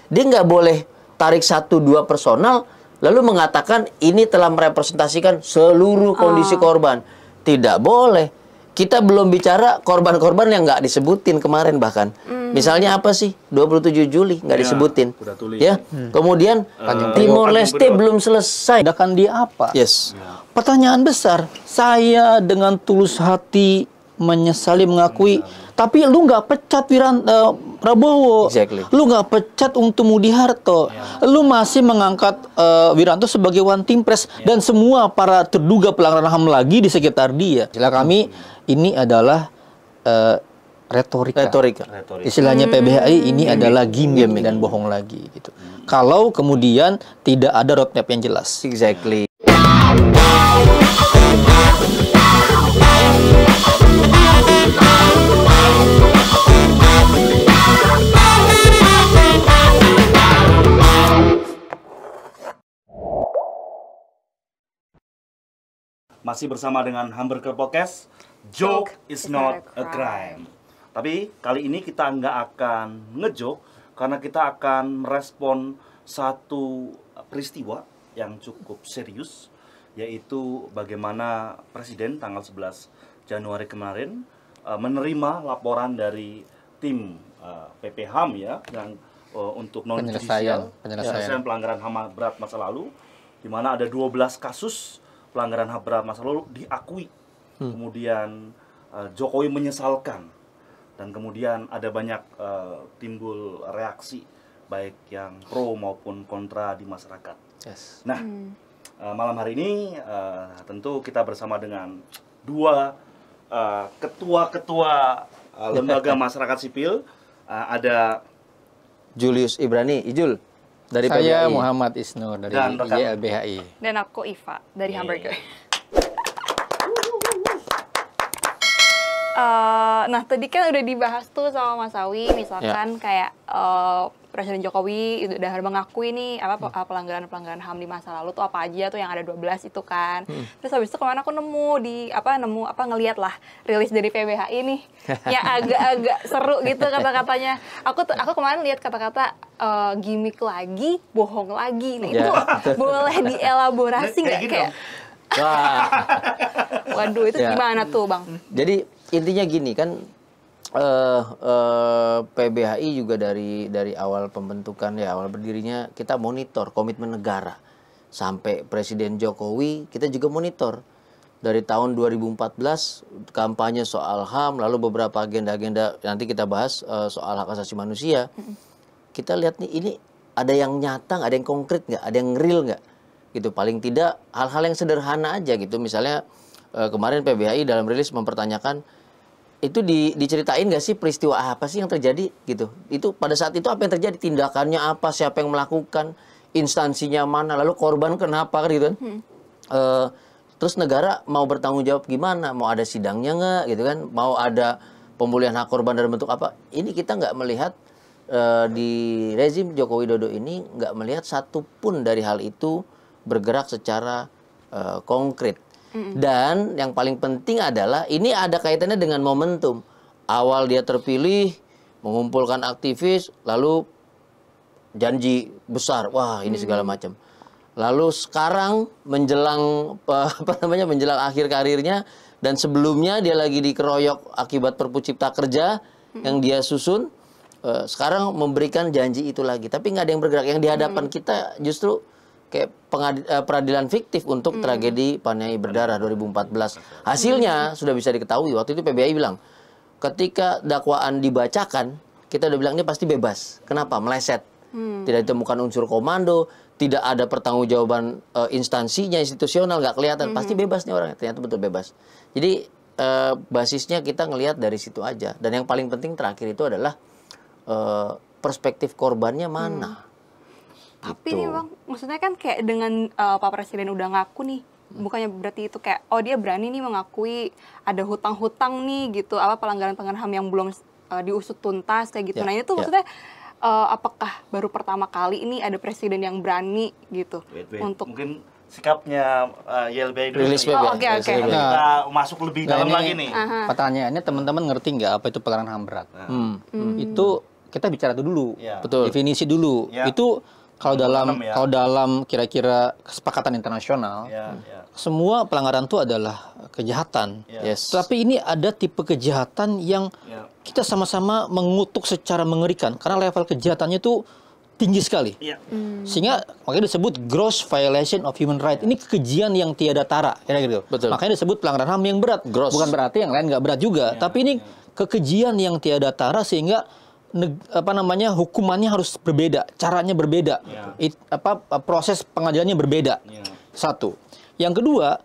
Dia nggak boleh tarik 1-2 personal lalu mengatakan ini telah merepresentasikan seluruh kondisi korban. Tidak boleh. Kita belum bicara korban-korban yang nggak disebutin kemarin bahkan. Misalnya apa sih? 27 Juli nggak disebutin. Ya. Kemudian Timor Leste belum selesai. Tindakan dia apa? Yes. Pertanyaan besar. Saya dengan tulus hati menyesali mengakui, tapi lu nggak pecat Prabowo, lu nggak pecat untuk Mudi Harto, lu masih mengangkat Wiranto sebagai one team press dan semua para terduga pelanggaran HAM lagi di sekitar dia. Istilah kami ini adalah retorika. Istilahnya PBHI ini adalah gimmick dan bohong lagi gitu. Kalau kemudian tidak ada roadmap yang jelas. Exactly. Masih bersama dengan Hamburger Podcast, joke is not a crime. Tapi kali ini kita nggak akan ngejoke karena kita akan merespon satu peristiwa yang cukup serius, yaitu bagaimana Presiden tanggal 11 Januari kemarin menerima laporan dari tim PPHAM ya, yang untuk non judicial penyelesaian pelanggaran HAM berat masa lalu, di mana ada 12 kasus pelanggaran HAM berat masa lalu diakui. Kemudian Jokowi menyesalkan, dan kemudian ada banyak timbul reaksi baik yang pro maupun kontra di masyarakat. Nah, malam hari ini tentu kita bersama dengan dua ketua-ketua lembaga masyarakat sipil. Ada Julius Ibrani, Ijul dari Saya PBHI. Muhammad Isnur dari YLBHI. Dan aku Iva dari Hamburger. Nah, tadi kan udah dibahas tuh sama Mas Awi, misalkan kayak Presiden Jokowi udah mengakui nih pelanggaran-pelanggaran HAM di masa lalu tuh apa aja tuh yang ada 12 itu kan. Terus habis itu kemana aku ngeliat lah rilis dari PBHI nih yang agak-agak seru gitu kata-katanya. Aku kemarin lihat kata-kata gimmick lagi, bohong lagi. Nah, itu boleh dielaborasi nggak gitu. kayak? Waduh, itu gimana tuh, Bang? Jadi intinya gini kan, PBHI juga dari awal pembentukan awal berdirinya kita monitor komitmen negara sampai Presiden Jokowi. Kita juga monitor dari tahun 2014 kampanye soal HAM, lalu beberapa agenda-agenda nanti kita bahas soal hak asasi manusia. Kita lihat nih, ini ada yang nyata, ada yang konkret nggak, ada yang real nggak gitu. Paling tidak hal-hal yang sederhana aja gitu. Misalnya kemarin PBHI dalam rilis mempertanyakan, itu diceritain nggak sih peristiwa apa sih yang terjadi gitu. Itu pada saat itu apa yang terjadi, tindakannya apa, siapa yang melakukan, instansinya mana, lalu korban kenapa gitu kan. Terus negara mau bertanggung jawab gimana, mau ada sidangnya nggak gitu kan, mau ada pemulihan hak korban dalam bentuk apa. Ini kita nggak melihat di rezim Joko Widodo ini nggak melihat satupun dari hal itu bergerak secara konkret. Dan yang paling penting adalah ini ada kaitannya dengan momentum. Awal dia terpilih, mengumpulkan aktivis, lalu janji besar, wah ini segala macam. Lalu sekarang menjelang menjelang akhir karirnya, dan sebelumnya dia lagi dikeroyok akibat Perpu Cipta Kerja yang dia susun. Sekarang memberikan janji itu lagi, tapi nggak ada yang bergerak. Yang di hadapan kita justru kayak peradilan fiktif untuk tragedi Paniai Berdarah 2014. Hasilnya sudah bisa diketahui. Waktu itu PBHI bilang, ketika dakwaan dibacakan, kita udah bilang ini pasti bebas. Kenapa? Meleset. Tidak ditemukan unsur komando, tidak ada pertanggungjawaban instansinya, institusional, nggak kelihatan. Pasti bebas nih orangnya. Ternyata betul bebas. Jadi basisnya kita ngelihat dari situ aja. Dan yang paling penting terakhir itu adalah perspektif korbannya mana. Tapi nih Bang, maksudnya kan kayak dengan Pak Presiden udah ngaku nih, bukannya berarti itu kayak, oh dia berani nih mengakui ada hutang-hutang nih gitu, pelanggaran-pelanggaran HAM yang belum diusut tuntas kayak gitu. Nah itu maksudnya apakah baru pertama kali ini ada presiden yang berani gitu untuk mungkin sikapnya YLBHI dulu. Oke. Kita masuk lebih dalam lagi nih. Pertanyaannya, teman-teman ngerti nggak apa itu pelanggaran HAM berat? Itu kita bicara itu dulu. Betul. Definisi dulu. Itu kalau dalam kira-kira kesepakatan internasional, semua pelanggaran itu adalah kejahatan. Tapi ini ada tipe kejahatan yang kita sama-sama mengutuk secara mengerikan karena level kejahatannya itu tinggi sekali. Sehingga makanya disebut gross violation of human right. Ini kekejian yang tiada tara, gitu. Makanya disebut pelanggaran HAM yang berat. Bukan berarti yang lain nggak berat juga, tapi ini kekejian yang tiada tara sehingga hukumannya harus berbeda, caranya berbeda, proses pengadilannya berbeda. Satu. Yang kedua,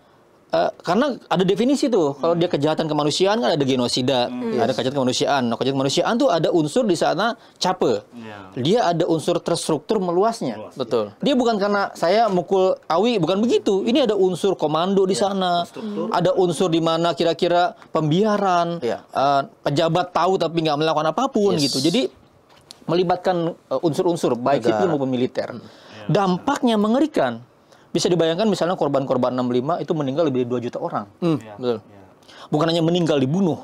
karena ada definisi tuh, kalau dia kejahatan kemanusiaan kan ada genosida, ada kejahatan kemanusiaan. Nah, kejahatan kemanusiaan tuh ada unsur di sana cape. Dia ada unsur terstruktur meluasnya. Betul. Dia bukan karena saya mukul Awi, bukan begitu. Ini ada unsur komando di sana. Ada unsur di mana kira-kira pembiaran, pejabat tahu tapi nggak melakukan apapun gitu. Jadi melibatkan unsur-unsur baik sipil maupun militer. Dampaknya mengerikan. Bisa dibayangkan misalnya korban-korban 65 itu meninggal lebih dari 2 juta orang. Betul. Bukan hanya meninggal, dibunuh.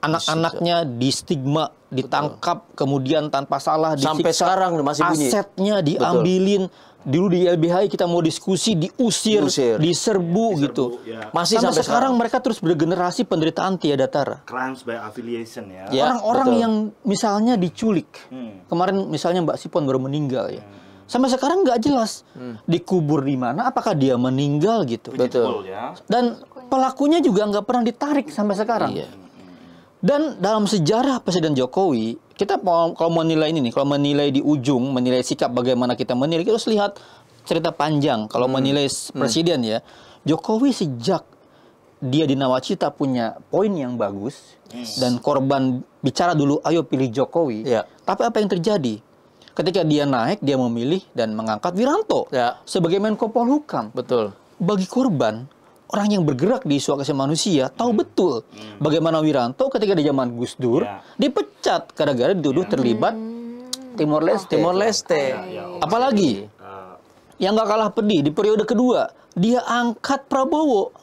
Anak-anaknya di stigma, ditangkap, kemudian tanpa salah disiksa. Sampai sekarang masih bunyi. Asetnya diambilin. Dulu di LBHI kita mau diskusi, diusir. Diserbu gitu. Masih sampai sekarang mereka terus bergenerasi penderitaan tiada tara. Crimes by affiliation ya. Orang-orang yang misalnya diculik. Kemarin misalnya Mbak Sipon baru meninggal ya. Sampai sekarang nggak jelas dikubur di mana, apakah dia meninggal gitu. Betul. Dan pelakunya juga nggak pernah ditarik sampai sekarang. Dan dalam sejarah Presiden Jokowi, kita kalau menilai ini nih, kalau menilai di ujung, menilai sikap bagaimana kita menilai, kita harus lihat cerita panjang. Kalau menilai presiden ya, Jokowi sejak dia di Nawacita punya poin yang bagus dan korban bicara dulu, ayo pilih Jokowi. Tapi apa yang terjadi? Ketika dia naik, dia memilih dan mengangkat Wiranto sebagai Menko Polhukam. Betul. Bagi korban, orang yang bergerak di isu hak asasi manusia tahu betul bagaimana Wiranto ketika di zaman Gus Dur dipecat gara-gara dituduh terlibat Timor Leste. Apalagi yang nggak kalah pedih di periode kedua, dia angkat Prabowo.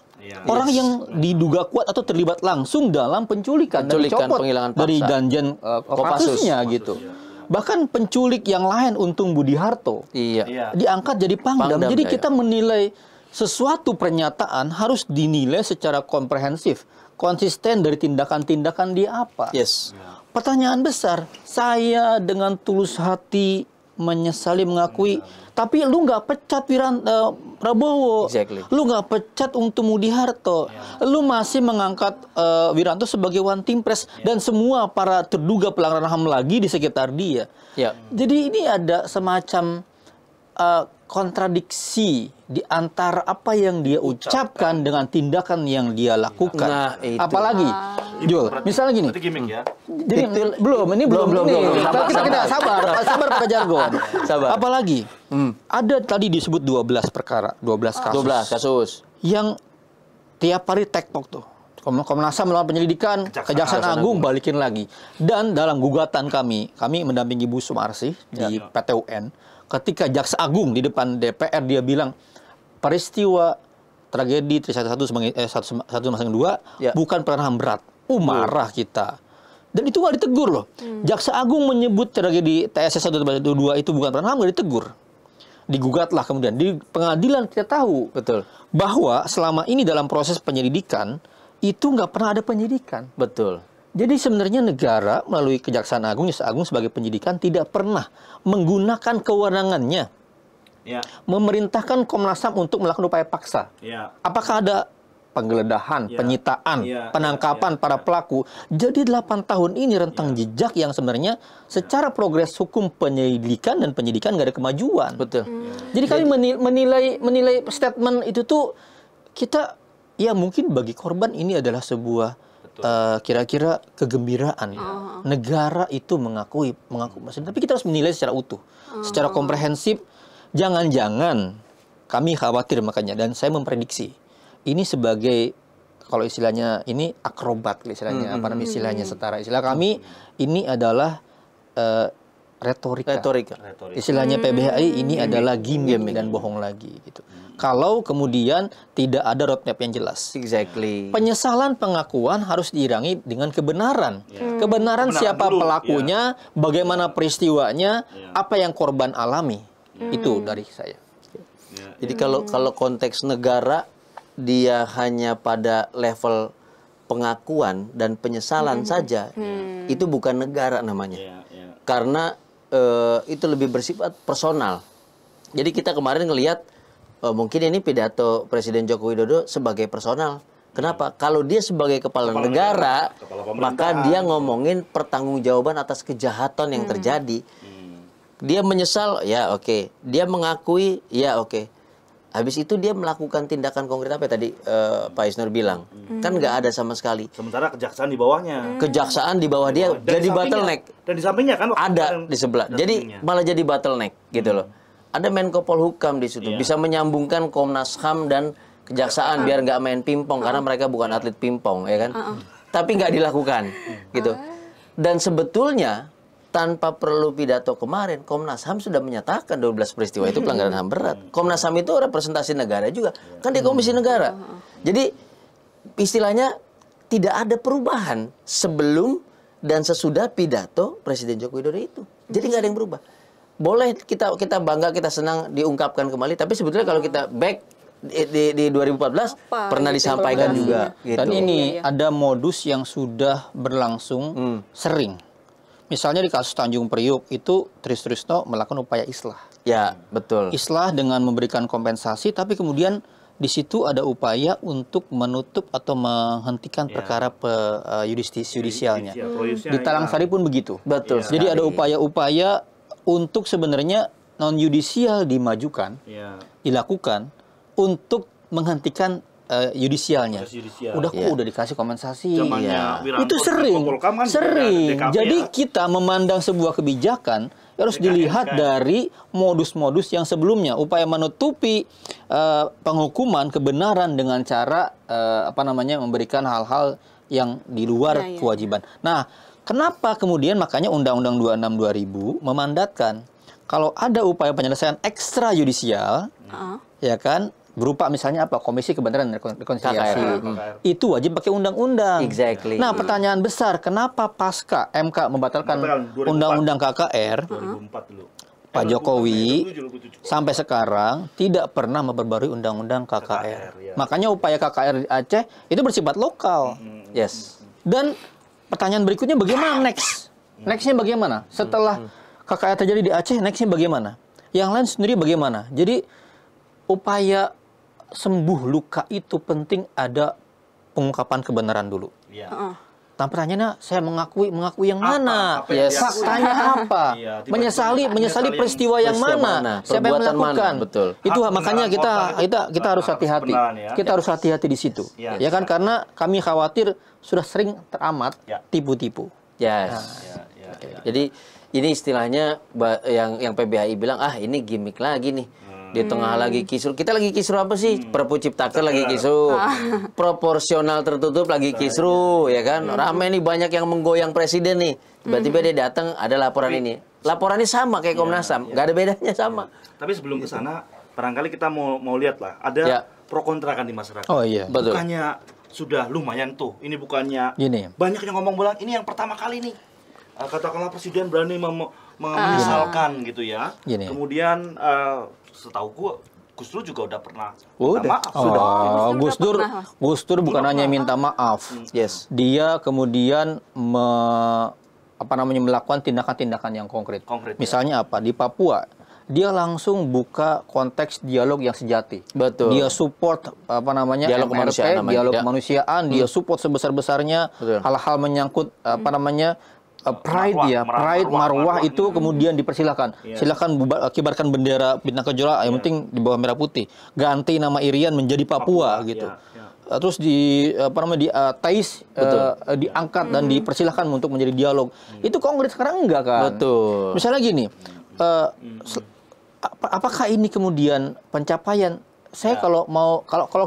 Orang yang diduga kuat atau terlibat langsung dalam penculikan dan dicopot dari Danjen Kopassusnya gitu. Bahkan penculik yang lain Untung Budi Harto diangkat jadi Pangdam. Jadi kita menilai sesuatu pernyataan harus dinilai secara komprehensif, konsisten dari tindakan-tindakan dia apa. Pertanyaan besar, saya dengan tulus hati menyesali mengakui, tapi lu nggak pecat Prabowo, lu nggak pecat Untung Budi Harto, lu masih mengangkat Wiranto sebagai one team press dan semua para terduga pelanggaran HAM lagi di sekitar dia. Jadi ini ada semacam kontradiksi di antara apa yang dia ucapkan dengan tindakan yang dia lakukan. Nah, apalagi, Jul, misalnya gini. Jadi belum. Kita sabar pada jargon. Apalagi, ada tadi disebut 12 perkara, 12 kasus. Yang tiap hari tektok tuh. Komnas HAM melakukan penyelidikan, Kejaksaan Agung balikin lagi. Dan dalam gugatan kami mendampingi Bu Sumarsih di PT UN. Ketika Jaksa Agung di depan DPR dia bilang peristiwa tragedi Trisakti 1/2 bukan pelanggaran HAM berat. Marah kita. Dan itu nggak ditegur loh. Jaksa Agung menyebut tragedi TSS 1/2 itu bukan pelanggaran HAM, nggak ditegur. Digugatlah kemudian di pengadilan kita tahu bahwa selama ini dalam proses penyelidikan itu nggak pernah ada penyidikan. Jadi sebenarnya negara melalui Kejaksaan Agung, Jaksa Agung sebagai penyidikan tidak pernah menggunakan kewenangannya memerintahkan Komnas HAM untuk melakukan upaya paksa. Apakah ada penggeledahan, penyitaan, penangkapan para pelaku? Jadi 8 tahun ini rentang jejak yang sebenarnya secara progres hukum penyelidikan dan penyidikan nggak ada kemajuan. Jadi kami menilai statement itu tuh kita ya mungkin bagi korban ini adalah sebuah kira-kira kegembiraan. Negara itu mengakui tapi kita harus menilai secara utuh, secara komprehensif. Jangan-jangan kami khawatir makanya, dan saya memprediksi ini sebagai kalau istilahnya ini akrobat istilahnya, apa namanya istilahnya setara istilah kami ini adalah retorika. Retorika. Istilahnya PBHI ini adalah gimmick dan bohong lagi gitu. Kalau kemudian tidak ada roadmap yang jelas. Exactly. Penyesalan pengakuan harus diiringi dengan kebenaran. Kebenaran siapa dulu, pelakunya, bagaimana peristiwanya, apa yang korban alami. Itu dari saya. Jadi kalau konteks negara dia hanya pada level pengakuan dan penyesalan saja, itu bukan negara namanya. Karena itu lebih bersifat personal. Jadi kita kemarin ngelihat mungkin ini pidato Presiden Joko Widodo sebagai personal. Kenapa? Kalau dia sebagai kepala negara, maka dia ngomongin pertanggungjawaban atas kejahatan yang terjadi. Dia menyesal, ya oke. Dia mengakui, ya oke. Habis itu dia melakukan tindakan konkret apa tadi Pak Isnur bilang. Kan nggak ada sama sekali. Sementara kejaksaan di bawahnya. Kejaksaan di bawah dia jadi bottleneck. Dan di sampingnya kan Ada di sebelah. Jadi malah jadi bottleneck gitu loh. Ada Menko Polhukam di situ, bisa menyambungkan Komnas HAM dan kejaksaan biar nggak main pingpong karena mereka bukan atlet pingpong, ya kan? Tapi nggak dilakukan, gitu. Dan sebetulnya tanpa perlu pidato kemarin, Komnas HAM sudah menyatakan 12 peristiwa itu pelanggaran HAM berat. Komnas HAM itu representasi negara juga, kan dia komisi negara. Jadi istilahnya tidak ada perubahan sebelum dan sesudah pidato Presiden Joko Widodo itu. Jadi nggak ada yang berubah. Boleh kita bangga, kita senang diungkapkan kembali, tapi sebetulnya kalau kita back di 2014 pernah disampaikan juga. Dan Gitu. ini ada modus yang sudah berlangsung sering. Misalnya di kasus Tanjung Priuk itu Trisno melakukan upaya islah. Ya, betul. Islah dengan memberikan kompensasi, tapi kemudian di situ ada upaya untuk menutup atau menghentikan perkara yudisialnya. Di Talang Sari pun begitu. Betul. Jadi ada upaya-upaya untuk sebenarnya non yudisial dimajukan, dilakukan untuk menghentikan yudisialnya. Udah dikasih kompensasi. Itu sering. Jadi kita memandang sebuah kebijakan harus dilihat dari modus-modus yang sebelumnya, upaya menutupi penghukuman kebenaran dengan cara memberikan hal-hal yang di luar kewajiban. Nah, kenapa kemudian makanya Undang-Undang 26 2000 memandatkan kalau ada upaya penyelesaian ekstrayudisial, ya kan, berupa misalnya apa, Komisi Kebenaran dan Rekonsiliasi, itu wajib pakai undang-undang. Exactly. Nah, pertanyaan besar, kenapa pasca MK membatalkan Undang-Undang KKR, 2004 dulu. Pak Jokowi sampai sekarang tidak pernah memperbarui Undang-Undang KKR. Makanya upaya KKR di Aceh itu bersifat lokal. Yes. Dan pertanyaan berikutnya, bagaimana next? Nextnya bagaimana? Setelah KKR terjadi di Aceh, nextnya bagaimana? Yang lain sendiri bagaimana? Jadi upaya sembuh luka itu penting ada pengungkapan kebenaran dulu. Nah, pertanyaannya, saya mengakui yang mana? Faktanya apa? Menyesali peristiwa yang mana? Siapa yang melakukan? Betul. Itu makanya kita harus hati-hati. Kita harus hati-hati di situ. Ya kan, karena kami khawatir sudah sering teramat tipu-tipu. Yes. Jadi ini istilahnya yang PBHI bilang, ini gimmick lagi nih. Di tengah lagi kisruh. Kita lagi kisruh apa sih? Perpu Ciptaker lagi kisruh. Proporsional tertutup lagi kisruh, ya kan? Ramai nih, banyak yang menggoyang presiden nih. Tiba-tiba dia datang, ada laporan ini. Laporannya sama kayak Komnas HAM. Nggak ada bedanya, sama. Tapi sebelum ke sana, barangkali kita mau lihat lah. Ada pro kontra kan di masyarakat. Oh iya. Betul. Bukannya sudah lumayan tuh. Ini bukannya Gini. banyak yang ngomong bilang ini yang pertama kali nih. Katakanlah presiden berani menyesalkan gitu ya. Gini. Kemudian setahu gua Gus Dur juga udah pernah Udah. minta maaf. Sudah. Gus Dur bukan hanya minta maaf. Yes. Dia kemudian melakukan tindakan-tindakan yang konkret. Misalnya apa? Di Papua, dia langsung buka konteks dialog yang sejati. Betul. Dia support dialog MRP, kemanusiaan namanya. dialog kemanusiaan, dia support sebesar-besarnya hal-hal menyangkut pride, marwah itu kemudian dipersilakan. Silakan kibarkan bendera Bintang Kejora, yang penting di bawah merah putih. Ganti nama Irian menjadi Papua gitu. Terus diangkat dan dipersilakan untuk menjadi dialog. Itu Kongres sekarang enggak kan? Betul. Misalnya gini, apakah ini kemudian pencapaian? Saya kalau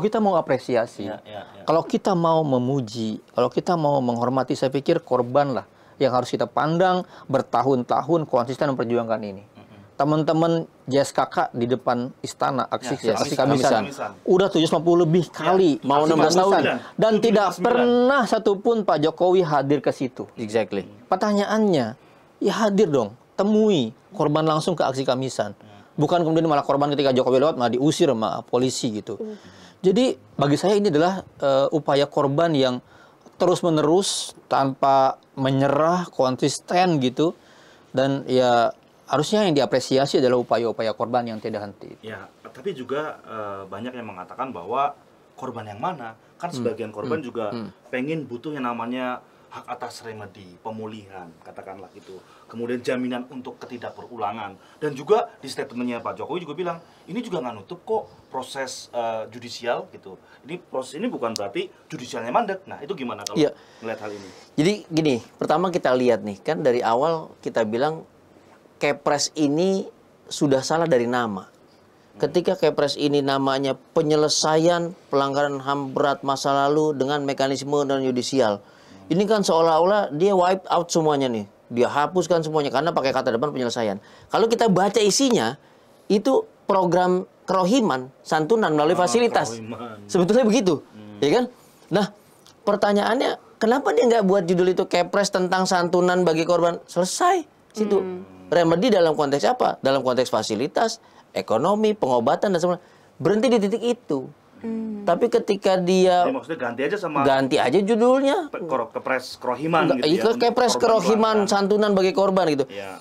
kita mau apresiasi, kalau kita mau memuji, kalau kita mau menghormati, saya pikir korban lah yang harus kita pandang bertahun-tahun konsisten memperjuangkan ini. Teman-teman JSKK di depan istana aksi Kamisan udah 750 lebih kali mau 16 tahun dan tidak pernah satupun Pak Jokowi hadir ke situ. Exactly. Pertanyaannya, ya hadir dong, temui korban langsung ke aksi Kamisan. Bukan kemudian malah korban ketika Jokowi lewat malah diusir sama polisi gitu. Jadi bagi saya ini adalah upaya korban yang terus-menerus tanpa menyerah, konsisten gitu. Dan ya harusnya yang diapresiasi adalah upaya-upaya korban yang tidak henti. Ya, tapi juga banyak yang mengatakan bahwa korban yang mana? Kan sebagian korban juga pengen butuh yang namanya hak atas remedi, pemulihan, katakanlah gitu. Kemudian jaminan untuk ketidakberulangan. Dan juga di statementnya Pak Jokowi juga bilang, ini juga nggak nutup kok proses judicial gitu. Ini proses ini bukan berarti judicialnya mandek. Nah, itu gimana kalau melihat hal ini? Jadi gini, pertama kita lihat nih, kan dari awal kita bilang Kepres ini sudah salah dari nama. Ketika Kepres ini namanya penyelesaian pelanggaran HAM berat masa lalu dengan mekanisme non yudisial. Ini kan seolah-olah dia wipe out semuanya nih. Dia hapuskan semuanya karena pakai kata depan penyelesaian. Kalau kita baca isinya, itu program kerohiman, santunan melalui fasilitas. Sebetulnya begitu, ya kan? Nah, pertanyaannya, kenapa dia nggak buat judul itu Kepres tentang santunan bagi korban? Selesai, situ. Remedi dalam konteks apa? Dalam konteks fasilitas, ekonomi, pengobatan, dan sebagainya. Berhenti di titik itu. Tapi ketika dia... Jadi maksudnya ganti aja sama... Ganti aja judulnya. Kepres kerohiman gitu ya. Kepres kerohiman, santunan bagi korban gitu. Ya.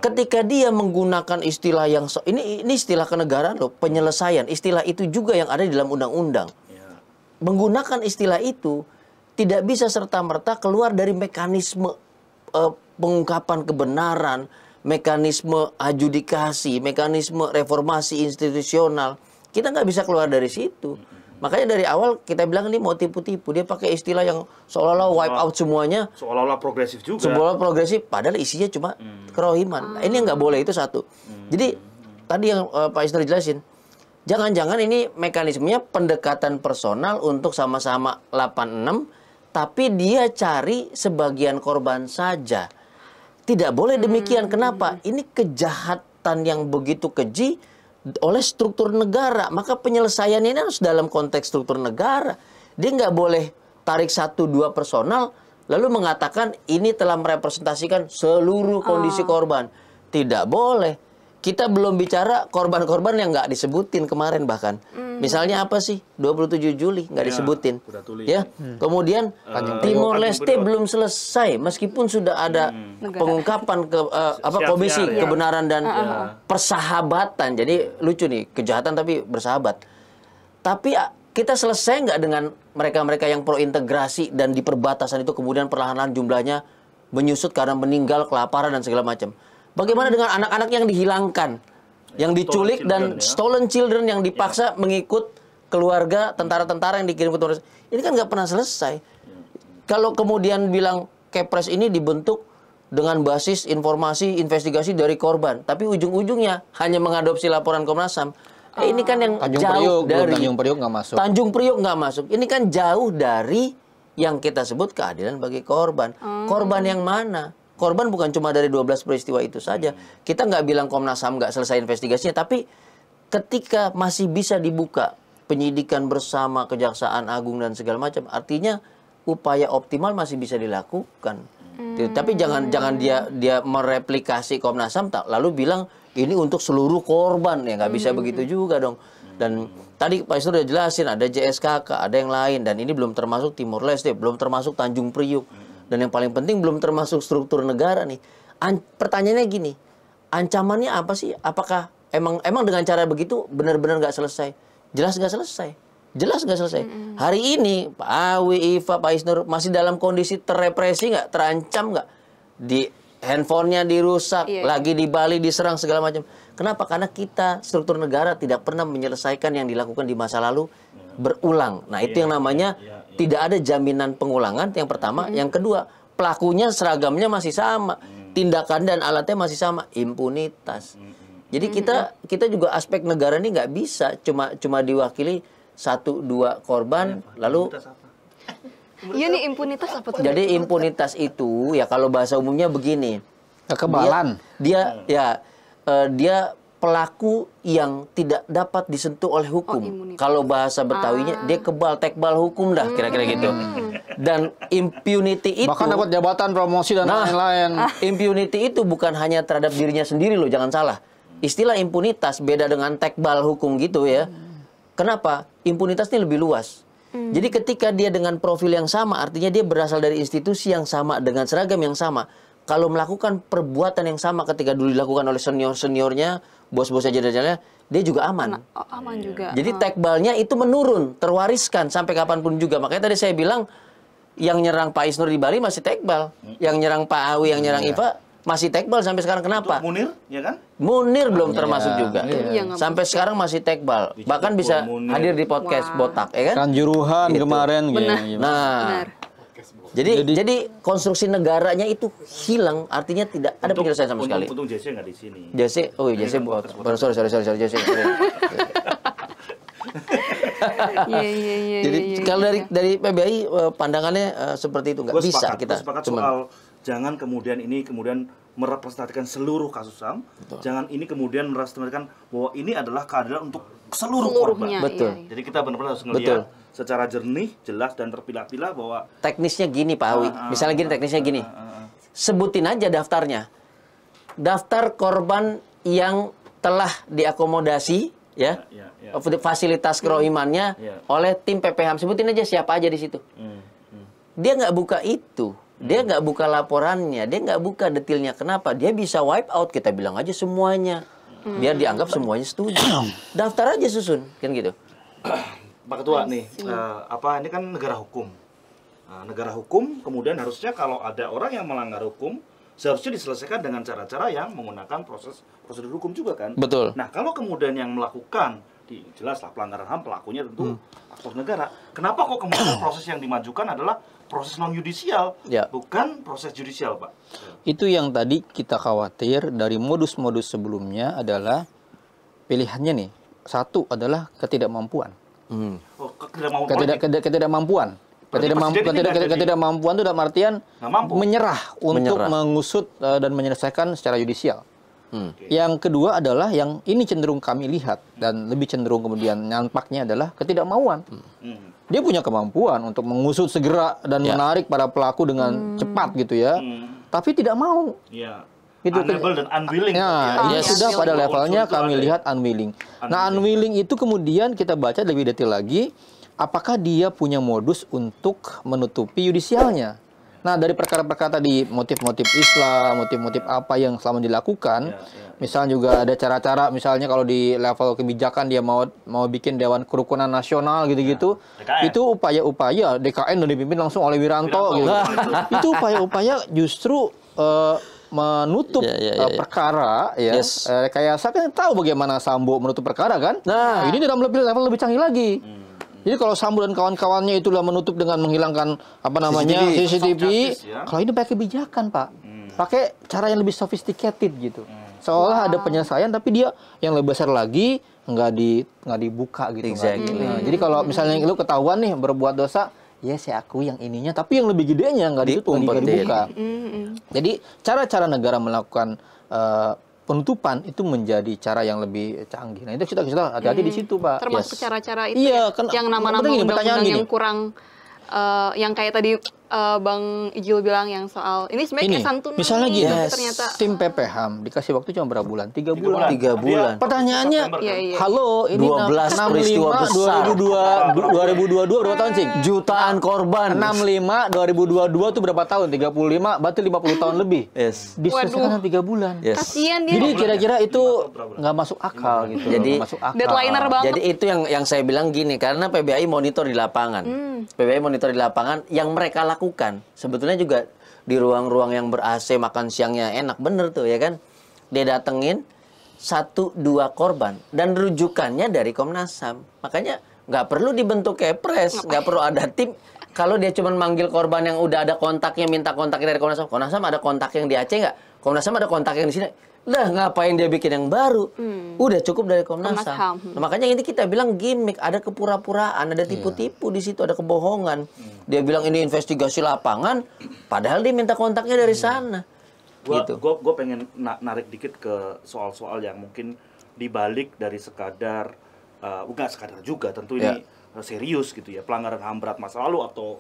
Ketika dia menggunakan istilah yang... Ini istilah kenegaraan loh, penyelesaian. Istilah itu juga yang ada di dalam undang-undang. Ya. Menggunakan istilah itu tidak bisa serta-merta keluar dari mekanisme pengungkapan kebenaran, mekanisme adjudikasi, mekanisme reformasi institusional. Kita nggak bisa keluar dari situ. Makanya dari awal kita bilang ini mau tipu-tipu. Dia pakai istilah yang seolah-olah wipe out semuanya. Seolah-olah progresif juga. Seolah-olah progresif, padahal isinya cuma kerohiman. Nah, ini nggak boleh, itu satu. Jadi tadi yang Pak Isnur jelasin, jangan-jangan ini mekanismenya pendekatan personal untuk sama-sama 86, tapi dia cari sebagian korban saja. Tidak boleh demikian. Kenapa? Ini kejahatan yang begitu keji oleh struktur negara. Maka penyelesaiannya ini harus dalam konteks struktur negara. Dia nggak boleh tarik 1-2 personal lalu mengatakan ini telah merepresentasikan seluruh kondisi korban. Tidak boleh. Kita belum bicara korban-korban yang nggak disebutin kemarin bahkan. Misalnya apa sih? 27 Juli nggak disebutin. Ya. Kemudian Timor Leste belum selesai meskipun sudah ada pengungkapan komisi kebenaran dan persahabatan. Jadi lucu nih, kejahatan tapi bersahabat. Tapi kita selesai nggak dengan mereka-mereka yang pro integrasi dan di perbatasan itu kemudian perlahan-lahan jumlahnya menyusut karena meninggal, kelaparan dan segala macam. Bagaimana dengan anak-anak yang dihilangkan, yang diculik dan stolen children yang dipaksa mengikut keluarga tentara-tentara yang dikirim ke Timor Leste? Ini kan nggak pernah selesai. Kalau kemudian bilang Kepres ini dibentuk dengan basis informasi investigasi dari korban, tapi ujung-ujungnya hanya mengadopsi laporan Komnas HAM. Ini kan yang jauh dari Tanjung Priok nggak masuk. Tanjung Priok nggak masuk. Ini kan jauh dari yang kita sebut keadilan bagi korban. Korban yang mana? Korban bukan cuma dari 12 peristiwa itu saja. Kita nggak bilang Komnas HAM nggak selesai investigasinya, tapi ketika masih bisa dibuka penyidikan bersama Kejaksaan Agung dan segala macam, artinya upaya optimal masih bisa dilakukan. Tapi jangan dia mereplikasi Komnas HAM lalu bilang ini untuk seluruh korban, ya nggak bisa begitu juga dong. Dan tadi Pak Isnur udah jelasin ada JSKK, ada yang lain, dan ini belum termasuk Timor Leste, belum termasuk Tanjung Priok. Dan yang paling penting belum termasuk struktur negara nih. Pertanyaannya gini, ancamannya apa sih? Apakah emang dengan cara begitu benar-benar nggak selesai? Jelas nggak selesai. Jelas nggak selesai. Hari ini Pak Awi, Iva, Pak Isnur masih dalam kondisi terrepresi nggak? Terancam nggak? Di handphonenya dirusak, lagi di Bali diserang segala macam. Kenapa? Karena kita struktur negara tidak pernah menyelesaikan yang dilakukan di masa lalu berulang. Nah itu yang namanya tidak ada jaminan pengulangan, yang pertama. Yang kedua, pelakunya seragamnya masih sama, tindakan dan alatnya masih sama, impunitas. Jadi kita juga aspek negara ini nggak bisa cuma diwakili 1-2 korban lalu Iya nih, impunitas apa tuh? Jadi impunitas itu ya kalau bahasa umumnya begini. Kekebalan. Dia pelaku yang tidak dapat disentuh oleh hukum. Kalau bahasa Betawinya dia kebal tekbal hukum dah, kira-kira gitu. Dan impunity itu bahkan dapat jabatan, promosi dan lain-lain. Impunity itu bukan hanya terhadap dirinya sendiri loh, jangan salah. Istilah impunitas beda dengan tekbal hukum gitu ya. Kenapa? Impunitas ini lebih luas. Jadi ketika dia dengan profil yang sama, artinya dia berasal dari institusi yang sama dengan seragam yang sama. Kalau melakukan perbuatan yang sama ketika dulu dilakukan oleh senior-seniornya, bos-bosnya, jajarannya, dia juga aman. Aman juga. Jadi tekbalnya itu menurun, terwariskan sampai kapanpun juga. Makanya tadi saya bilang, yang nyerang Pak Isnur di Bali masih tekbal. Yang nyerang Pak Awi, yang nyerang Iva, masih tekbal sampai sekarang. Kenapa? Untuk Munir, ya kan? Munir belum termasuk juga. Iya, Sampai sekarang masih tekbal. Bahkan bisa hadir di podcast Botak, ya kan? Kanjuruhan kemarin. Nah, jadi konstruksi negaranya itu hilang, artinya tidak ada penyelesaian sama sekali. Untung Jesse nggak di sini. Jesse, Jesse, sorry, Jesse. Jadi kalau dari PBI pandangannya seperti itu nggak bisa kita. Sepakat soal jangan kemudian merepresentasikan seluruh kasus HAM. Jangan ini kemudian merepresentasikan bahwa ini adalah keadilan untuk seluruh korban. Betul. Jadi kita benar-benar harus melihat secara jernih, jelas dan terpilah-pilah bahwa teknisnya gini Pak Awi. Misalnya gini, teknisnya gini. Sebutin aja daftarnya. Daftar korban yang telah diakomodasi fasilitas kerohimannya oleh tim PPHAM. Sebutin aja siapa aja di situ. Dia nggak buka itu. Dia nggak buka laporannya. Dia nggak buka detailnya. Kenapa? Dia bisa wipe out. Kita bilang aja semuanya. Biar dianggap semuanya setuju. Daftar aja susun. Kan gitu. Pak Ketua nih, ini kan negara hukum. Nah, negara hukum kemudian harusnya kalau ada orang yang melanggar hukum, seharusnya diselesaikan dengan cara-cara yang menggunakan prosedur hukum juga kan? Betul. Nah, kalau kemudian yang melakukan, jelaslah pelanggaran HAM, pelakunya tentu aktor negara. Kenapa kok kemudian proses yang dimajukan adalah proses non-yudisial, bukan proses judisial, Pak? Itu yang tadi kita khawatir dari modus-modus sebelumnya adalah pilihannya nih. Satu adalah ketidakmampuan. Ketidakmampuan itu dalam artian menyerah untuk mengusut dan menyelesaikan secara yudisial. Yang kedua adalah yang ini cenderung kami lihat dan lebih cenderung kemudian nampaknya adalah ketidakmauan. Dia punya kemampuan untuk mengusut segera dan menarik para pelaku dengan cepat gitu ya, tapi tidak mau. Gitu, unable dan unwilling. Nah, sudah pada levelnya kami lihat unwilling. Nah, unwilling itu kemudian kita baca lebih detail lagi, apakah dia punya modus untuk menutupi yudisialnya. Nah, dari perkara-perkara tadi, motif-motif Islam, motif-motif apa yang selama dilakukan, misalnya juga ada cara-cara, misalnya kalau di level kebijakan dia mau bikin Dewan Kerukunan Nasional gitu-gitu, itu upaya-upaya DKN dan dipimpin langsung oleh Wiranto. Gitu. Itu upaya-upaya justru menutup perkara rekayasa kan tahu bagaimana Sambo menutup perkara kan. Nah, ini dalam level lebih canggih lagi. Jadi kalau Sambo dan kawan-kawannya itulah menutup dengan menghilangkan CCTV. Kalau ini pakai kebijakan, Pak. Pakai cara yang lebih sophisticated gitu. Seolah ada penyelesaian tapi dia yang lebih besar lagi nggak dibuka gitu. Nah, jadi kalau misalnya lu ketahuan nih berbuat dosa, ya saya akui yang ininya, tapi yang lebih gedenya nggak dibuka. Jadi cara-cara negara melakukan penutupan itu menjadi cara yang lebih canggih. Nah itu kita hati-hati di situ, Pak. Termasuk cara-cara itu yang nama-nama undang-undang yang kurang, yang kayak tadi Bang Ijil bilang yang soal ini sebenarnya kayak santunan. Misalnya gini, ternyata tim PPHAM dikasih waktu cuma berapa bulan? 3 bulan. 3 bulan. Pertanyaannya, halo, ini 12 peristiwa besar. 2022 berapa tahun sih? Jutaan korban. 65 2022 itu berapa tahun? 35, berarti 50 tahun lebih. Diselesaikan 3 bulan. Kasihan dia. Jadi kira-kira itu nggak masuk akal gitu. Jadi masuk akal. Deadliner banget. Jadi itu yang saya bilang gini, karena PBI monitor di lapangan. PBI monitor di lapangan yang mereka lakukan sebetulnya juga di ruang-ruang yang ber-AC, makan siangnya enak bener tuh ya kan. Dia datengin 1-2 korban dan rujukannya dari Komnas HAM. Makanya nggak perlu dibentuk Kepres, nggak perlu ada tim. Kalau dia cuma manggil korban yang udah ada kontaknya, minta kontaknya dari Komnas HAM ada kontak yang di Aceh nggak? Komnas HAM ada kontak yang di sini. Lah ngapain dia bikin yang baru? Udah cukup dari Komnas HAM. HAM. Nah, makanya ini kita bilang gimmick, ada kepura-puraan, ada tipu-tipu di situ, ada kebohongan. Dia bilang ini investigasi lapangan, padahal dia minta kontaknya dari sana. Gitu. Gue pengen narik dikit ke soal-soal yang mungkin dibalik dari sekadar, bukan sekadar juga, tentu ini serius gitu ya, pelanggaran HAM berat masa lalu atau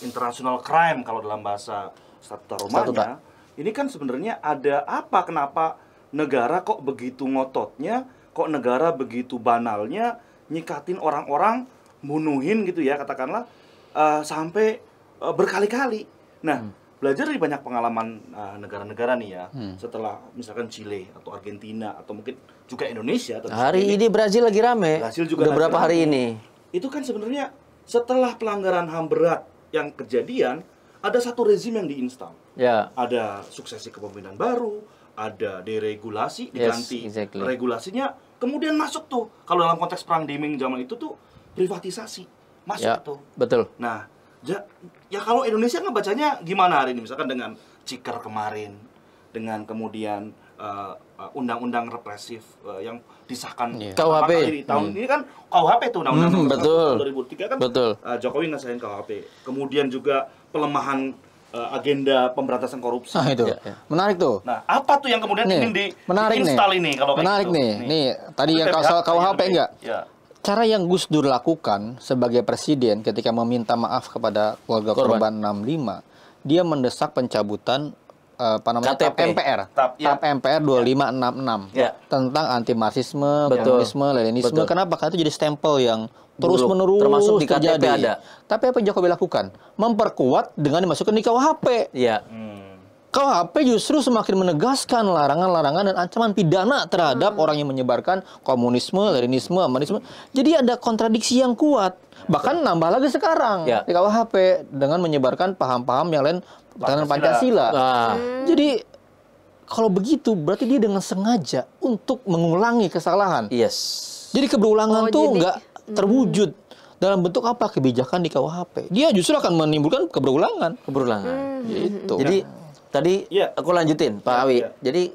international crime kalau dalam bahasa statuta Romanya. Ini kan sebenarnya ada apa, kenapa negara kok begitu ngototnya, kok negara begitu banalnya nyikatin orang-orang, bunuhin gitu ya katakanlah, sampai berkali-kali. Nah, belajar dari banyak pengalaman negara-negara nih ya, setelah misalkan Chile atau Argentina atau mungkin juga Indonesia. Hari ini Brazil lagi rame. Brazil juga beberapa hari ini. Itu kan sebenarnya setelah pelanggaran HAM berat yang kejadian, ada satu rezim yang diinstal. Ya. Ada suksesi kepemimpinan baru, ada deregulasi, diganti regulasinya, kemudian masuk tuh. Kalau dalam konteks perang dingin zaman itu tuh privatisasi, masuk tuh. Betul. Nah, ya kalau Indonesia ngebacanya gimana hari ini? Misalkan dengan Ciker kemarin, dengan kemudian undang-undang represif yang disahkan KUHP di tahun ini kan KUHP tuh undang-undang betul. 2003 kan betul. Jokowi ngasain KUHP. Kemudian juga pelemahan agenda pemberantasan korupsi. Nah, itu menarik tuh. Nah, apa tuh yang kemudian ingin diinstal ini kalau menarik gitu? Nih, tadi yang soal KUHP enggak? Ya. Cara yang Gus Dur lakukan sebagai presiden ketika meminta maaf kepada keluarga korban 65, dia mendesak pencabutan TAP MPR, TAP MPR 2566 tentang anti marxisme, komunisme, leninisme. Kenapa? Karena itu jadi stempel yang terus-menerus termasuk di KTP terjadi. ada. Tapi apa yang Jokowi lakukan? Memperkuat dengan dimasukkan di KUHP. Iya. KUHP justru semakin menegaskan larangan-larangan dan ancaman pidana terhadap orang yang menyebarkan komunisme, leninisme, amanisme. Jadi ada kontradiksi yang kuat. Bahkan nambah lagi sekarang di KUHP dengan menyebarkan paham-paham yang lain dengan Pancasila. Jadi kalau begitu berarti dia dengan sengaja untuk mengulangi kesalahan. Jadi keberulangan tuh nggak terwujud dalam bentuk apa? Kebijakan di KUHP. Dia justru akan menimbulkan keberulangan. Gitu. Jadi tadi aku lanjutin Pak Awi. Jadi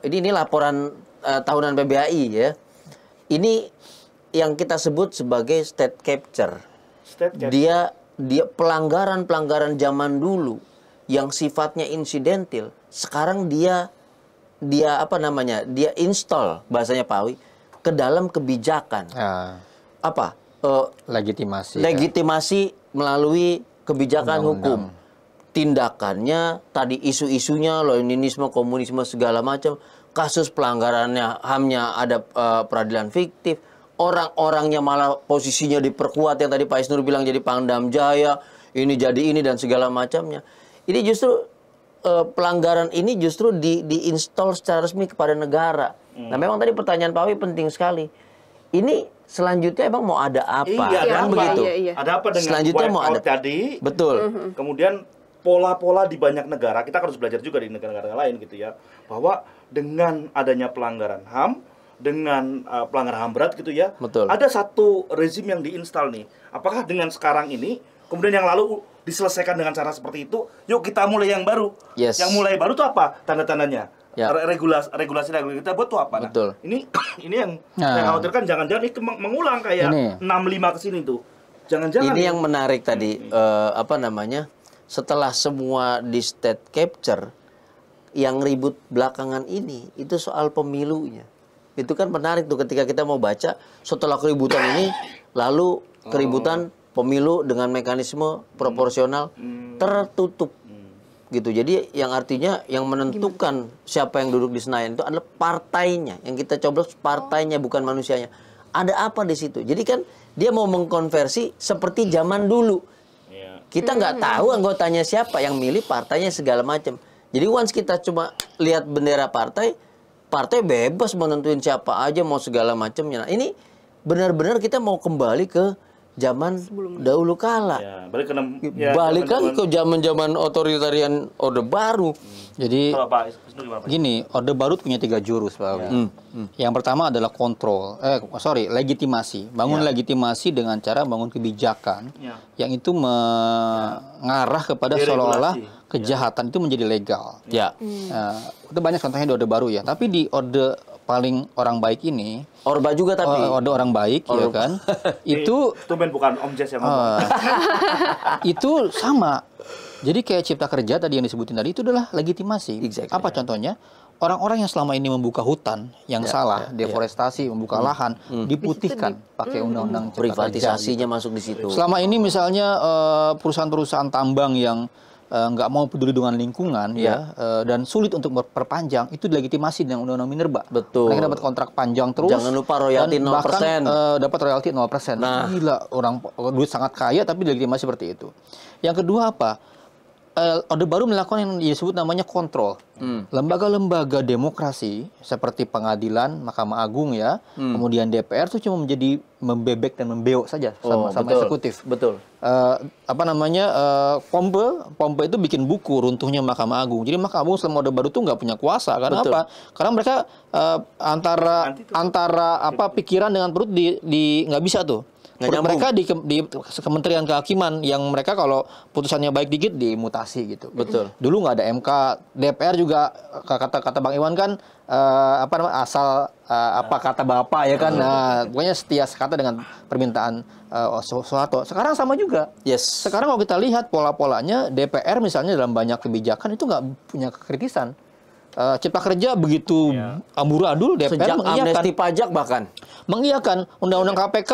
ini laporan tahunan PBAI ya. Ini yang kita sebut sebagai state capture. Dia pelanggaran-pelanggaran zaman dulu yang sifatnya insidental, sekarang dia apa namanya? Dia install bahasanya Pak Awi ke dalam kebijakan. Apa? Legitimasi melalui kebijakan hukum. Tindakannya tadi isu-isunya leninisme, komunisme segala macam, kasus pelanggarannya HAM-nya ada peradilan fiktif, orang-orangnya malah posisinya diperkuat yang tadi Pak Isnur bilang jadi Pangdam Jaya, ini jadi ini dan segala macamnya. Ini justru pelanggaran ini justru diinstal secara resmi kepada negara. Nah, memang tadi pertanyaan Pak Wi penting sekali. Ini selanjutnya emang mau ada apa? Kan begitu. Ada apa dengan selanjutnya mau ada tadi? Betul. Kemudian pola-pola di banyak negara, kita harus belajar juga di negara-negara lain gitu ya, bahwa dengan adanya pelanggaran HAM, dengan pelanggaran HAM berat gitu ya, ada satu rezim yang diinstal nih. Apakah dengan sekarang ini, kemudian yang lalu diselesaikan dengan cara seperti itu, yuk kita mulai yang baru. Yang mulai baru itu apa? Tanda-tandanya. Regulasi kita buat tuh apa? Betul. Nah, ini yang saya khawatirkan jangan-jangan itu mengulang kayak 65 ke sini tuh. Jangan-jangan. Ini yang menarik tadi apa namanya? Setelah semua di state capture, yang ribut belakangan ini itu soal pemilunya. Itu kan menarik tuh ketika kita mau baca setelah keributan ini, lalu keributan pemilu dengan mekanisme proporsional tertutup. Gitu. Jadi yang artinya yang menentukan siapa yang duduk di Senayan itu adalah partainya. Yang kita coblos partainya bukan manusianya. Ada apa di situ? Jadi kan dia mau mengkonversi seperti zaman dulu. Kita nggak tahu anggotanya siapa, yang milih partainya segala macam. Jadi once kita cuma lihat bendera partai, partai bebas menentuin siapa aja mau segala macamnya. Nah, ini benar-benar kita mau kembali ke zaman dahulu kala. Ya, balik lagi ke zaman-zaman otoritarian Orde Baru. Jadi Kalau Pak Wisnu gimana, Pak? gini, Orde Baru punya 3 jurus, Pak Awi. Yang pertama adalah kontrol, legitimasi. Bangun legitimasi dengan cara bangun kebijakan yang itu mengarah kepada seolah-olah kejahatan itu menjadi legal. Ya. Itu banyak contohnya di Orde Baru ya. Tapi di Orde paling orang baik ini, Orba juga tapi. Orde orang baik, ya kan? Itu Tumben bukan Om Jess yang ngomong. itu sama. Jadi kayak cipta kerja tadi yang disebutin tadi itu adalah legitimasi. Exactly, Apa contohnya? Orang-orang yang selama ini membuka hutan yang salah, deforestasi, membuka lahan, diputihkan pakai undang-undang cipta Privatisasinya kerja. masuk di situ. Selama ini misalnya perusahaan-perusahaan tambang yang nggak mau peduli dengan lingkungan dan sulit untuk berperpanjang, itu dilegitimasi dengan undang-undang minerba. Betul. Mereka dapat kontrak panjang terus. Jangan lupa royalti 0%. Bahkan dapat royalti 0%. Nah. Gila, orang duit sangat kaya tapi dilegitimasi seperti itu. Yang kedua apa? Orde Baru melakukan yang disebut namanya kontrol. Lembaga-lembaga demokrasi seperti pengadilan, Mahkamah Agung ya, kemudian DPR itu cuma menjadi membebek dan membeok saja sama eksekutif. Betul. Pompe itu bikin buku runtuhnya Mahkamah Agung. Jadi Mahkamah Agung selama Orde Baru itu nggak punya kuasa. Karena apa? Karena mereka antara pikiran dengan perut di nggak bisa tuh. Mereka di Kementerian Kehakiman yang mereka kalau putusannya baik dikit dimutasi gitu. Betul. Dulu nggak ada MK, DPR juga kata Bang Iwan kan kata Bapak ya kan. Nah, pokoknya setia sekata dengan permintaan Soeharto. Sekarang sama juga. Yes. Sekarang kalau kita lihat pola-polanya DPR misalnya dalam banyak kebijakan itu nggak punya kekritisan. Cipta kerja begitu amburadul, DPR Sejak mengiyakan. amnesti pajak bahkan. Mengiyakan. Undang-undang KPK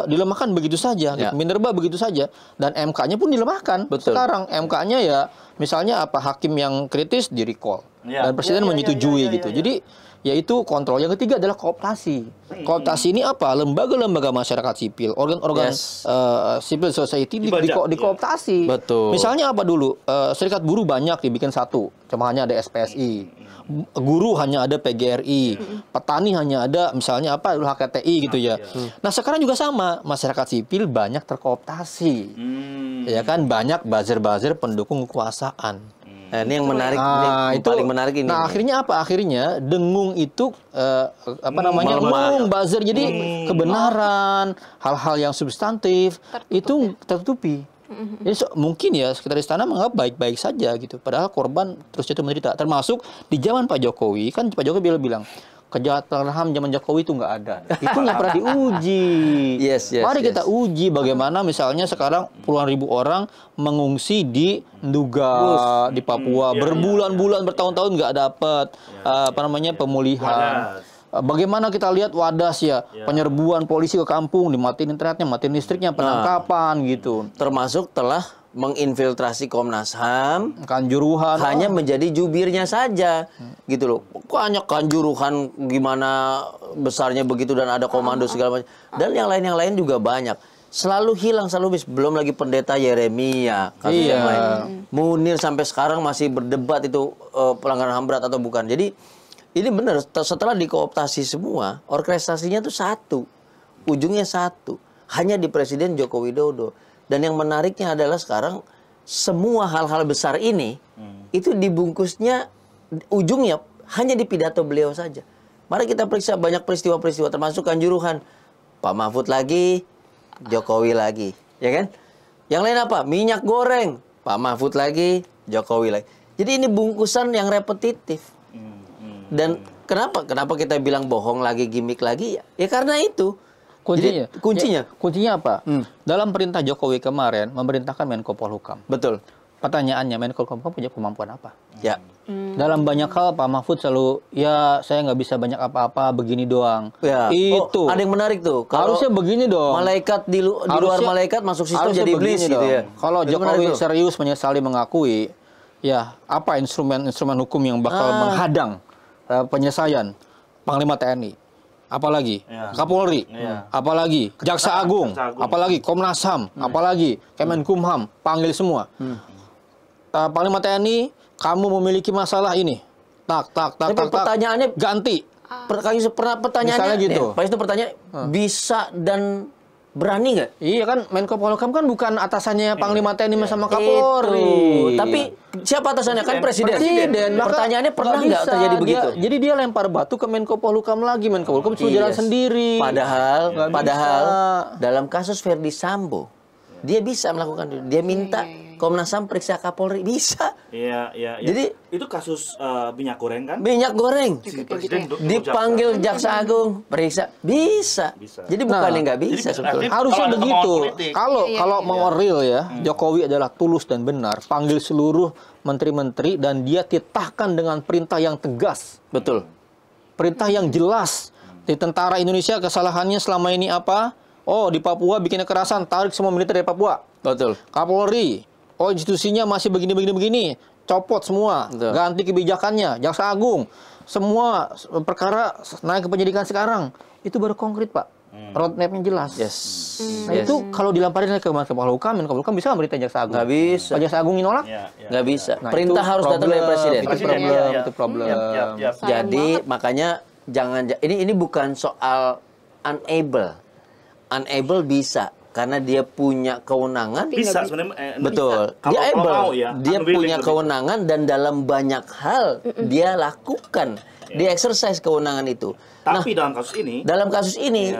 dilemahkan begitu saja. Minerba begitu saja. Dan MK-nya pun dilemahkan. Betul. Sekarang MK-nya ya misalnya hakim yang kritis di recall. Dan Presiden menyetujui gitu. Jadi yaitu kontrol. Yang ketiga adalah kooptasi. Kooptasi ini apa? Lembaga-lembaga masyarakat sipil, organ-organ civil society dikooptasi. Betul. Misalnya apa dulu? Serikat buruh banyak dibikin satu, cuma hanya ada SPSI. Guru hanya ada PGRI, petani hanya ada misalnya HKTI gitu ya. Nah sekarang juga sama, masyarakat sipil banyak terkooptasi, ya kan, banyak buzzer-buzzer pendukung kekuasaan. Nah, ini yang menarik, ini paling menarik ini. Nah, akhirnya apa? Akhirnya dengung itu dengung buzzer. Jadi kebenaran, hal-hal yang substantif itu tertutupi. Jadi mungkin ya sekitar istana menganggap baik-baik saja gitu. Padahal korban terus jatuh menderita. Termasuk di zaman Pak Jokowi, kan Pak Jokowi bilang kejahatan HAM zaman Jokowi itu nggak ada. Itu nggak pernah diuji. Mari kita uji bagaimana misalnya sekarang puluhan ribu orang mengungsi di Nduga, di Papua, berbulan-bulan, bertahun-tahun nggak dapat pemulihan. Bagaimana kita lihat Wadas penyerbuan polisi ke kampung, dimatiin internetnya, matiin listriknya, penangkapan gitu. Termasuk telah menginfiltrasi Komnas HAM, Kanjuruhan hanya menjadi jubirnya saja, gitu loh. Banyak Kanjuruhan gimana besarnya begitu dan ada komando segala macam. Dan yang lain juga banyak. Selalu hilang, selalu belum lagi pendeta Yeremia, kasus yang lain. Munir sampai sekarang masih berdebat itu pelanggaran HAM berat atau bukan. Jadi ini benar, setelah dikooptasi semua, orkestrasinya itu satu. Ujungnya satu. Hanya di Presiden Joko Widodo. Dan yang menariknya adalah sekarang, semua hal-hal besar ini, itu dibungkusnya, ujungnya hanya di pidato beliau saja. Mari kita periksa banyak peristiwa-peristiwa, termasuk Kanjuruhan. Pak Mahfud lagi, Jokowi lagi. Ya kan? Yang lain apa? Minyak goreng. Pak Mahfud lagi, Jokowi lagi. Jadi ini bungkusan yang repetitif. Dan kenapa kita bilang bohong lagi, gimmick lagi? Ya karena itu. Kuncinya apa? Dalam perintah Jokowi kemarin memerintahkan Menko Polhukam. Betul. Pertanyaannya, Menko Polhukam punya kemampuan apa? Ya. Dalam banyak hal Pak Mahfud selalu saya nggak bisa banyak apa-apa, begini doang. Ya. Itu. Ada yang menarik tuh. Harusnya begini dong. Malaikat di luar malaikat masuk sistem jadi iblis gitu ya. Kalau Jokowi serius menyesali mengakui, ya apa instrumen hukum yang bakal menghadang penyelesaian Panglima TNI, apalagi Kapolri, apalagi Jaksa Agung, apalagi Komnas HAM, apalagi Kemenkumham, panggil semua. Panglima TNI, kamu memiliki masalah ini, pertanyaannya ganti. Pertanyaannya gitu. Pak itu pertanyaan bisa dan Berani nggak? Iya kan, Menko Polhukam kan bukan atasannya Panglima TNI sama Kapolri. Tapi siapa atasannya? Kan presiden. Maka Pertanyaannya pernah nggak bisa. terjadi begitu? Jadi dia lempar batu ke Menko Polhukam lagi. Menko Polhukam suruh jalan sendiri. Padahal bisa. dalam kasus Verdi Sambo, dia bisa melakukan itu. Dia minta Komnas HAM periksa Kapolri, bisa. Iya. Jadi itu kasus minyak goreng kan? Minyak goreng Si presiden dipanggil jaksa agung periksa, bisa. Jadi bukannya nggak bisa sebetulnya. Harusnya Kalau ada begitu. kemauan politik. Kalau mau real ya, Jokowi adalah tulus dan benar. Panggil seluruh menteri-menteri dan dia titahkan dengan perintah yang tegas. Betul. Perintah yang jelas. Di tentara Indonesia kesalahannya selama ini apa? Oh, di Papua bikin kekerasan, tarik semua militer dari Papua. Betul. Kapolri, oh institusinya masih begini, copot semua, Betul. ganti kebijakannya, Jaksa Agung, semua perkara naik ke penyidikan sekarang. Itu baru konkret, Pak. Roadmap-nya jelas. Yes. Nah itu kalau dilamparin ke Menko Polhukam bisa nggak berita Jaksa Agung? Nggak bisa. Kalau Jaksa Agung nolak? Nggak bisa. Nah, Perintah itu harus datang dari presiden. Itu problem, itu problem. Jadi makanya ini bukan soal unable. Unable bisa karena dia punya kewenangan. Bisa sebenarnya. Betul. Kalau Dia able. mau ya. Dia unwilling punya lebih. kewenangan dan dalam banyak hal dia lakukan. Dia exercise kewenangan itu. Tapi Nah, dalam kasus ini, dalam kasus ini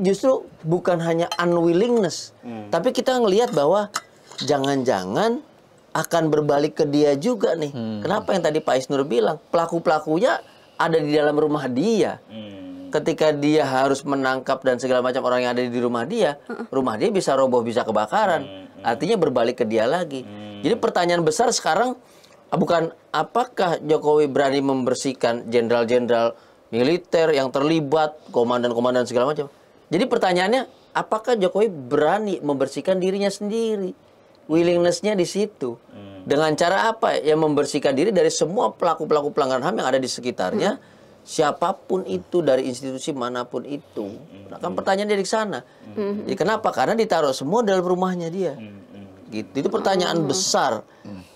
justru bukan hanya unwillingness, tapi kita ngelihat bahwa jangan-jangan akan berbalik ke dia juga nih. Kenapa yang tadi Pak Isnur bilang pelaku-pelakunya ada di dalam rumah dia. Ketika dia harus menangkap dan segala macam orang yang ada di rumah dia bisa roboh, bisa kebakaran. Artinya berbalik ke dia lagi. Jadi pertanyaan besar sekarang bukan apakah Jokowi berani membersihkan jenderal-jenderal militer yang terlibat, komandan-komandan segala macam. Jadi pertanyaannya, apakah Jokowi berani membersihkan dirinya sendiri? Willingness-nya di situ. Dengan cara apa? Ya membersihkan diri dari semua pelaku-pelaku pelanggaran HAM yang ada di sekitarnya. Siapapun itu dari institusi manapun itu. Nah, kan pertanyaan dari sana. Jadi kenapa? Karena ditaruh semua dalam rumahnya dia. Gitu. Itu pertanyaan besar.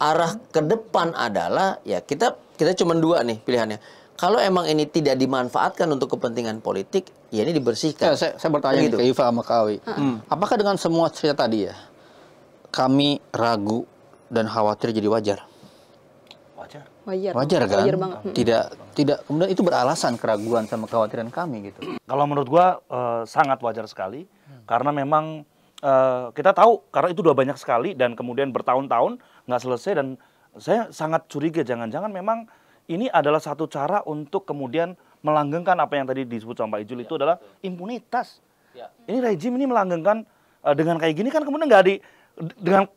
Arah ke depan adalah ya kita cuma dua nih pilihannya. Kalau emang ini tidak dimanfaatkan untuk kepentingan politik, ya ini dibersihkan. Saya bertanya Begitu. ke Iva sama Kawi. Apakah dengan semua cerita tadi ya, kami ragu dan khawatir jadi wajar? Wajar kan? Wajar banget. Tidak kemudian itu beralasan keraguan sama kekhawatiran kami gitu. kalau menurut gua sangat wajar sekali karena memang kita tahu karena itu udah banyak sekali dan kemudian bertahun-tahun nggak selesai dan saya sangat curiga jangan-jangan memang ini adalah satu cara untuk kemudian melanggengkan apa yang tadi disebut sama Pak Ijul itu adalah impunitas. Ini rejim ini melanggengkan dengan kayak gini kan kemudian nggak dengan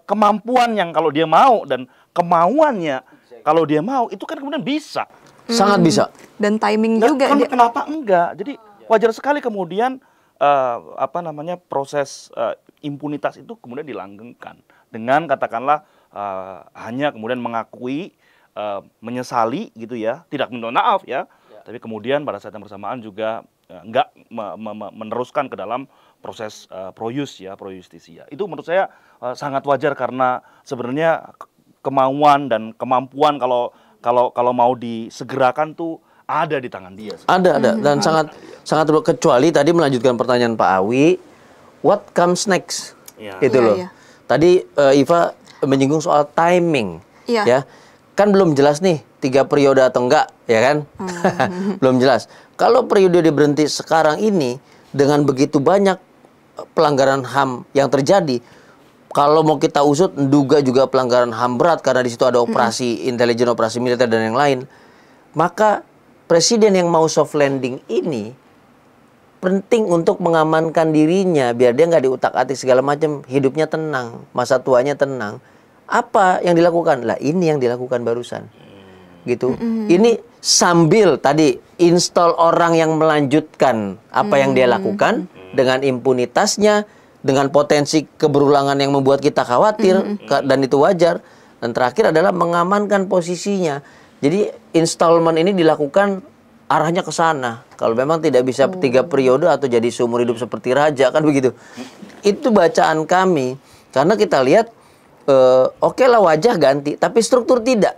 kemampuan yang kalau dia mau dan kemauannya kalau dia mau itu kan kemudian bisa. Sangat bisa. Dan timing juga. Kenapa enggak? Jadi wajar sekali kemudian proses impunitas itu kemudian dilanggengkan dengan katakanlah hanya kemudian mengakui menyesali gitu ya, tidak minta maaf ya, tapi kemudian pada saat yang bersamaan juga enggak meneruskan ke dalam proses pro justisia. Itu menurut saya sangat wajar karena sebenarnya kemauan dan kemampuan kalau mau disegerakan tuh ada di tangan dia. Ada dan sangat kecuali tadi melanjutkan pertanyaan Pak Awi, what comes next? Itu loh. Tadi Iva menyinggung soal timing, ya. Kan belum jelas nih 3 periode atau enggak, ya kan? Belum jelas. Kalau periode diberhenti sekarang ini dengan begitu banyak pelanggaran HAM yang terjadi, kalau mau kita usut, menduga juga pelanggaran HAM berat karena di situ ada operasi intelijen, operasi militer dan yang lain. Maka presiden yang mau soft landing ini penting untuk mengamankan dirinya biar dia nggak diutak-atik segala macam, hidupnya tenang, masa tuanya tenang. Apa yang dilakukan? Lah ini yang dilakukan barusan. Gitu. Ini sambil tadi install orang yang melanjutkan apa yang dia lakukan dengan impunitasnya, dengan potensi keberulangan yang membuat kita khawatir dan itu wajar. Dan terakhir adalah mengamankan posisinya. Jadi installment ini dilakukan arahnya ke sana. Kalau memang tidak bisa 3 periode atau jadi seumur hidup seperti raja kan begitu. Itu bacaan kami. Karena kita lihat oke lah wajah ganti, tapi struktur tidak.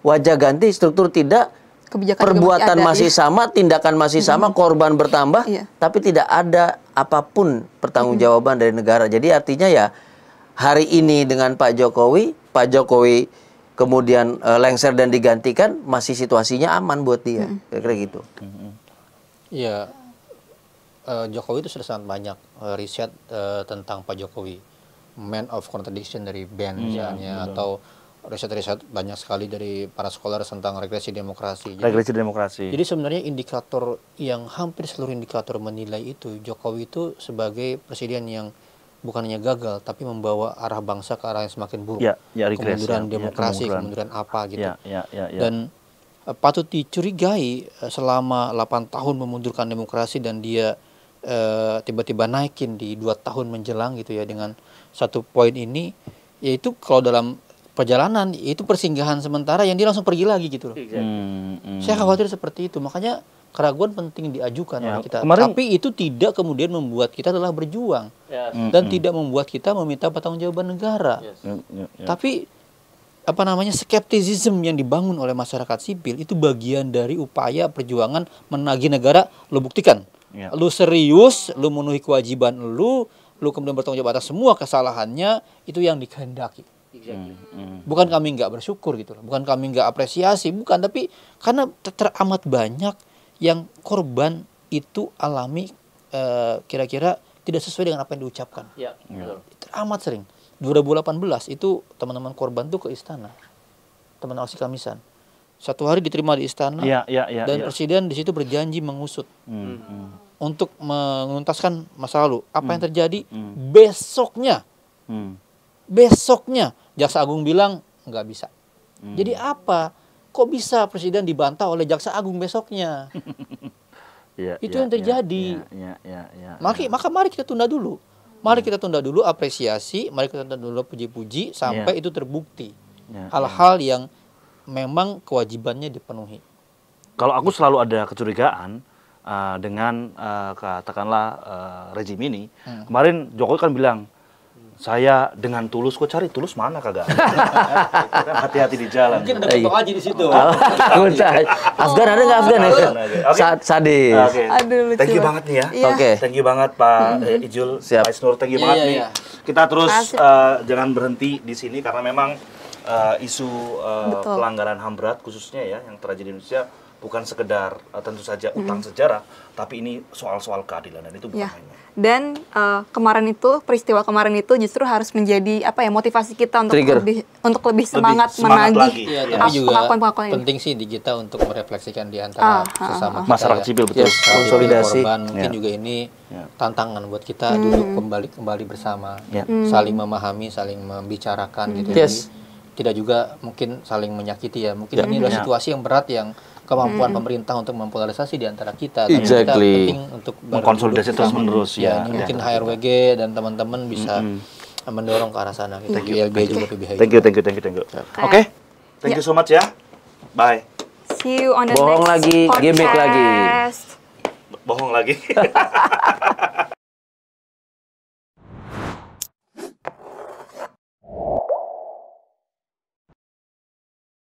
Wajah ganti, struktur tidak. kebijakan perbuatan juga masih sama, tindakan masih sama, korban bertambah, tapi tidak ada apapun pertanggungjawaban dari negara. Jadi artinya ya hari ini dengan Pak Jokowi kemudian lengser dan digantikan, masih situasinya aman buat dia, kira-kira gitu. Iya, Jokowi itu sudah sangat banyak riset tentang Pak Jokowi, man of contradiction dari BEN misalnya, atau riset-riset banyak sekali dari para scholar tentang regresi demokrasi. Jadi sebenarnya indikator yang hampir seluruh indikator menilai itu Jokowi itu sebagai presiden yang bukannya gagal tapi membawa arah bangsa ke arah yang semakin buruk. Kemunduran demokrasi, kemunduran apa gitu. Dan patut dicurigai selama 8 tahun memundurkan demokrasi dan dia tiba-tiba naikin di 2 tahun menjelang gitu ya dengan satu poin ini, yaitu kalau dalam perjalanan itu persinggahan sementara yang dia langsung pergi lagi gitu loh. Saya khawatir seperti itu, makanya keraguan penting diajukan oleh kita. Tapi itu tidak kemudian membuat kita telah berjuang dan tidak membuat kita meminta pertanggungjawaban negara. Tapi apa namanya, skeptisisme yang dibangun oleh masyarakat sipil itu bagian dari upaya perjuangan menagih negara. Lu buktikan, lu serius, lu memenuhi kewajiban lu kemudian bertanggung jawab atas semua kesalahannya, itu yang dikehendaki. Bukan kami nggak bersyukur gitu loh, bukan kami nggak apresiasi, bukan, tapi karena teramat banyak yang korban itu alami kira-kira tidak sesuai dengan apa yang diucapkan. Teramat sering. 2018 itu teman-teman korban tuh ke istana, teman aksi Kamisan. Satu hari diterima di istana, dan presiden di situ berjanji mengusut untuk menuntaskan masa lalu. Apa yang terjadi? Besoknya Jaksa Agung bilang nggak bisa. Jadi apa? Kok bisa presiden dibantah oleh Jaksa Agung besoknya? Itu yang terjadi. Maka mari kita tunda dulu. Mari kita tunda dulu apresiasi, mari kita tunda dulu puji-puji sampai itu terbukti. Hal-hal yang memang kewajibannya dipenuhi. Kalau aku selalu ada kecurigaan dengan katakanlah rezim ini. Kemarin Jokowi kan bilang, saya dengan tulus, kok cari tulus mana kagak? Hati-hati di jalan. Mungkin ada foto aja di situ. Afgan ada nggak Afgan? Sadis. Aduh, lucu. Thank you banget nih ya. Thank you banget Pak Ijul, Pak Isnur, thank you banget nih. Kita terus jangan berhenti di sini karena memang isu pelanggaran HAM berat khususnya ya yang terjadi di Indonesia bukan sekedar tentu saja utang sejarah, tapi ini soal-soal keadilan dan itu bukan hanya. Dan peristiwa kemarin itu justru harus menjadi motivasi kita untuk lebih semangat menagih pengakuan-pengakuan ini. Penting sih di kita untuk merefleksikan di antara sesama masyarakat sipil, betul. Konsolidasi korban, mungkin juga ini tantangan buat kita duduk kembali bersama, saling memahami, saling membicarakan gitu. Jadi tidak juga mungkin saling menyakiti ya. Mungkin ini adalah situasi yang berat yang kemampuan pemerintah untuk mempolarisasi di antara kita. Dan kita penting untuk mengkonsolidasi terus-menerus mungkin HRWG dan teman-teman bisa mendorong ke arah sana. Thank you LB juga PBH. Thank you. Oke. Thank you so much ya. Bye. See you on the Bohong next lagi, podcast. gimmick lagi. Bohong lagi.